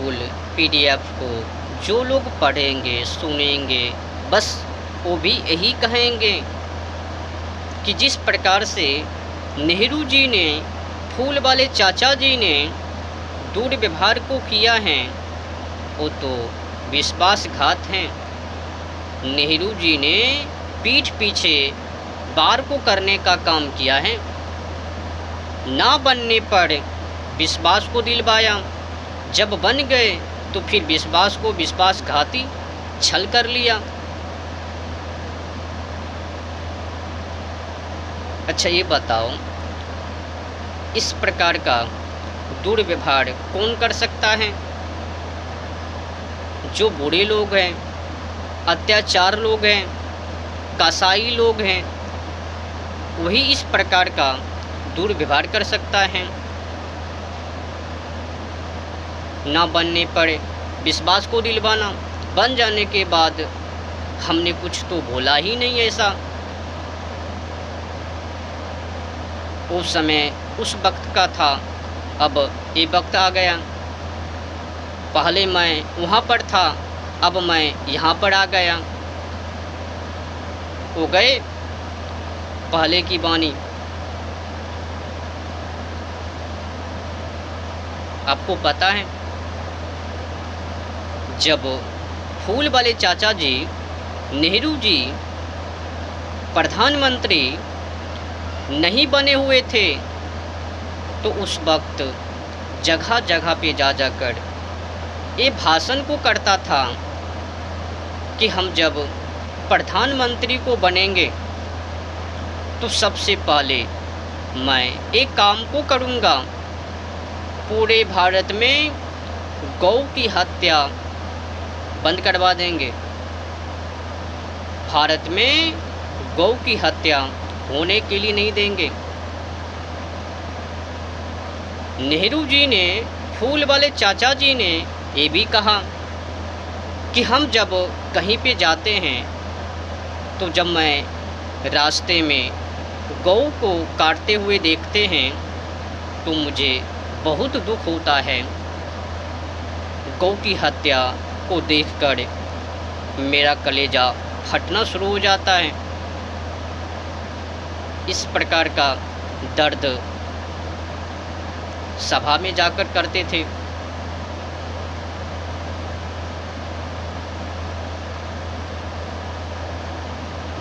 बिल्कुल पीडीएफ को जो लोग पढ़ेंगे, सुनेंगे, बस वो भी यही कहेंगे कि जिस प्रकार से नेहरू जी ने, फूल वाले चाचा जी ने दुर्व्यवहार को किया है, वो तो विश्वासघात हैं। नेहरू जी ने पीठ पीछे वार को करने का काम किया है, ना बनने पर विश्वास को दिलवाया, जब बन गए तो फिर विश्वास को विश्वासघाती छल कर लिया। अच्छा ये बताओ, इस प्रकार का दुर्व्यवहार कौन कर सकता है? जो बुरे लोग हैं, अत्याचार लोग हैं, कसाई लोग हैं, वही इस प्रकार का दुर्व्यवहार कर सकता है। ना बनने पर विश्वास को दिलवाना, बन जाने के बाद हमने कुछ तो बोला ही नहीं ऐसा। उस समय उस वक्त का था, अब ये वक्त आ गया। पहले मैं वहाँ पर था, अब मैं यहाँ पर आ गया। हो गए पहले की बानी। आपको पता है, जब फूल वाले चाचा जी, नेहरू जी प्रधानमंत्री नहीं बने हुए थे, तो उस वक्त जगह जगह पे जा जाकर ये भाषण को करता था कि हम जब प्रधानमंत्री को बनेंगे तो सबसे पहले मैं एक काम को करूँगा, पूरे भारत में गौ की हत्या बंद करवा देंगे। भारत में गौ की हत्या होने के लिए नहीं देंगे। नेहरू जी ने, फूल वाले चाचा जी ने ये भी कहा कि हम जब कहीं पे जाते हैं तो जब मैं रास्ते में गौ को काटते हुए देखते हैं तो मुझे बहुत दुख होता है। गौ की हत्या को देखकर मेरा कलेजा फटना शुरू हो जाता है। इस प्रकार का दर्द सभा में जाकर करते थे।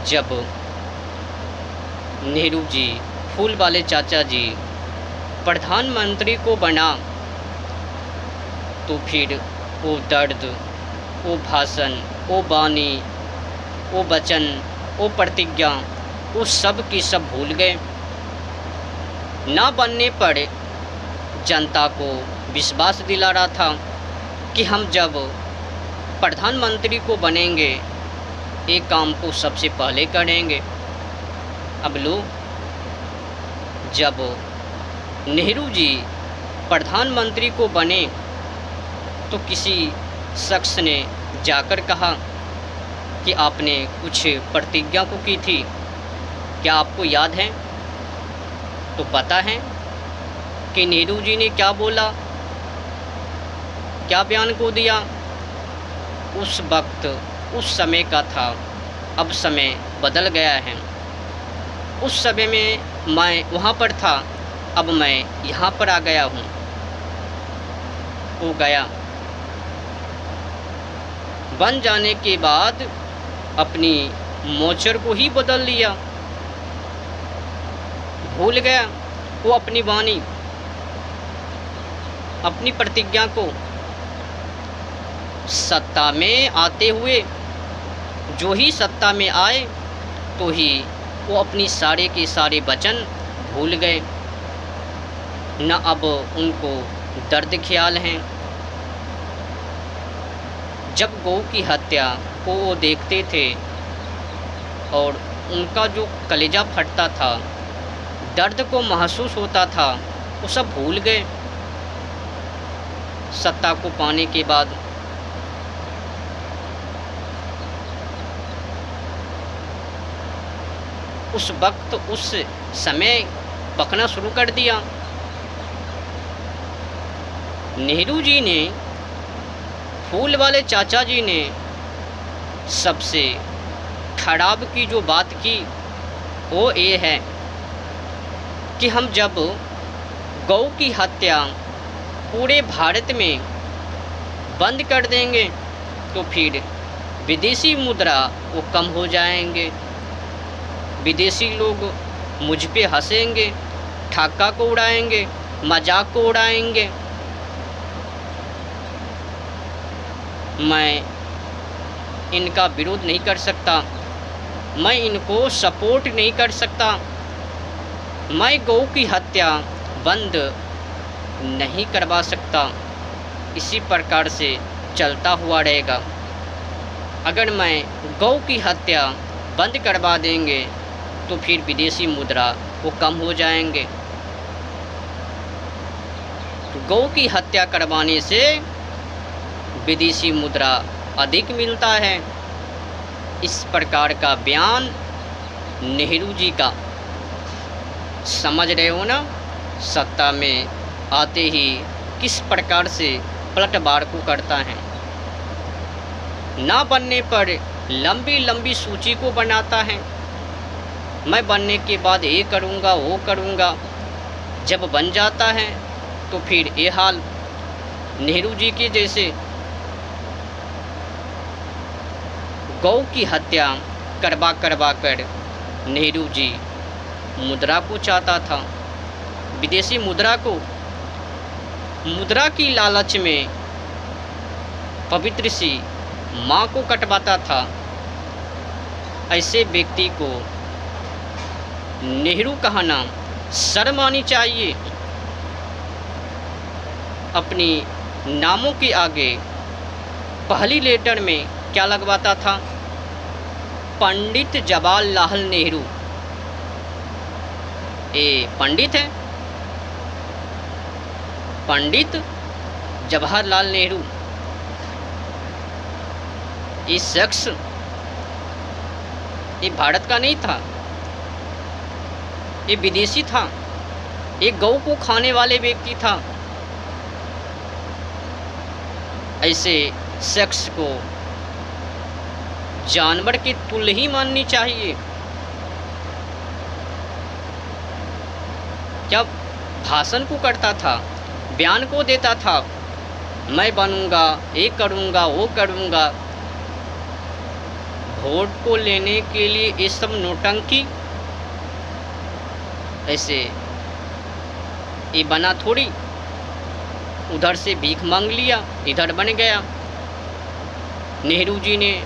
जब नेहरू जी, फूल वाले चाचा जी प्रधानमंत्री को बना तो फिर वो दर्द, वो भाषण, वो वाणी, वो वचन, वो प्रतिज्ञा, वो सब की सब भूल गए। ना बनने पर जनता को विश्वास दिला रहा था कि हम जब प्रधानमंत्री को बनेंगे एक काम को सबसे पहले करेंगे। अब लो, जब नेहरू जी प्रधानमंत्री को बने तो किसी शख्स ने जाकर कहा कि आपने कुछ प्रतिज्ञा को की थी, क्या आपको याद है? तो पता है कि नेहरू जी ने क्या बोला, क्या बयान को दिया? उस वक्त उस समय का था, अब समय बदल गया है। उस समय में मैं वहाँ पर था, अब मैं यहाँ पर आ गया हूँ। हो गया। बन जाने के बाद अपनी मोचर को ही बदल लिया, भूल गया वो अपनी वाणी, अपनी प्रतिज्ञा को। सत्ता में आते हुए जो ही सत्ता में आए तो ही वो अपनी सारे के सारे वचन भूल गए। न अब उनको दर्द ख्याल हैं। जब गौ की हत्या को वो देखते थे और उनका जो कलेजा फटता था, दर्द को महसूस होता था, वो सब भूल गए। सत्ता को पाने के बाद उस वक्त उस समय पकना शुरू कर दिया। नेहरू जी ने फूल वाले चाचा जी ने सबसे खराब की जो बात की वो ये है कि हम जब गौ की हत्या पूरे भारत में बंद कर देंगे तो फिर विदेशी मुद्रा वो कम हो जाएंगे, विदेशी लोग मुझ पे हंसेंगे, ठक्का को उड़ाएंगे, मजाक को उड़ाएंगे। मैं इनका विरोध नहीं कर सकता, मैं इनको सपोर्ट नहीं कर सकता, मैं गौ की हत्या बंद नहीं करवा सकता, इसी प्रकार से चलता हुआ रहेगा। अगर मैं गौ की हत्या बंद करवा देंगे तो फिर विदेशी मुद्रा वो कम हो जाएंगे। गौ की हत्या करवाने से विदेशी मुद्रा अधिक मिलता है। इस प्रकार का बयान नेहरू जी का, समझ रहे हो ना, सत्ता में आते ही किस प्रकार से पलटवार को करता है। ना बनने पर लंबी लंबी सूची को बनाता है, मैं बनने के बाद ये करूँगा वो करूँगा। जब बन जाता है तो फिर ये हाल नेहरू जी के जैसे गौ की हत्या करवा कर नेहरू जी मुद्रा को चाहता था, विदेशी मुद्रा को, मुद्रा की लालच में पवित्र सी माँ को कटवाता था। ऐसे व्यक्ति को नेहरू कहना शर्म आनी चाहिए। अपनी नामों के आगे पहली लेटर में क्या लगवाता था? पंडित जवाहरलाल नेहरू। ये पंडित है, पंडित जवाहरलाल नेहरू। ये शख्स ये भारत का नहीं था, ये विदेशी था, ये गौ को खाने वाले व्यक्ति था। ऐसे शख्स को जानवर की तुल्य ही माननी चाहिए। जब भाषण को करता था, बयान को देता था, मैं बनूंगा, ये करूंगा, वो करूंगा, वोट को लेने के लिए ये सब नौटंकी। ऐसे ये बना थोड़ी, उधर से भीख मांग लिया, इधर बन गया। नेहरू जी ने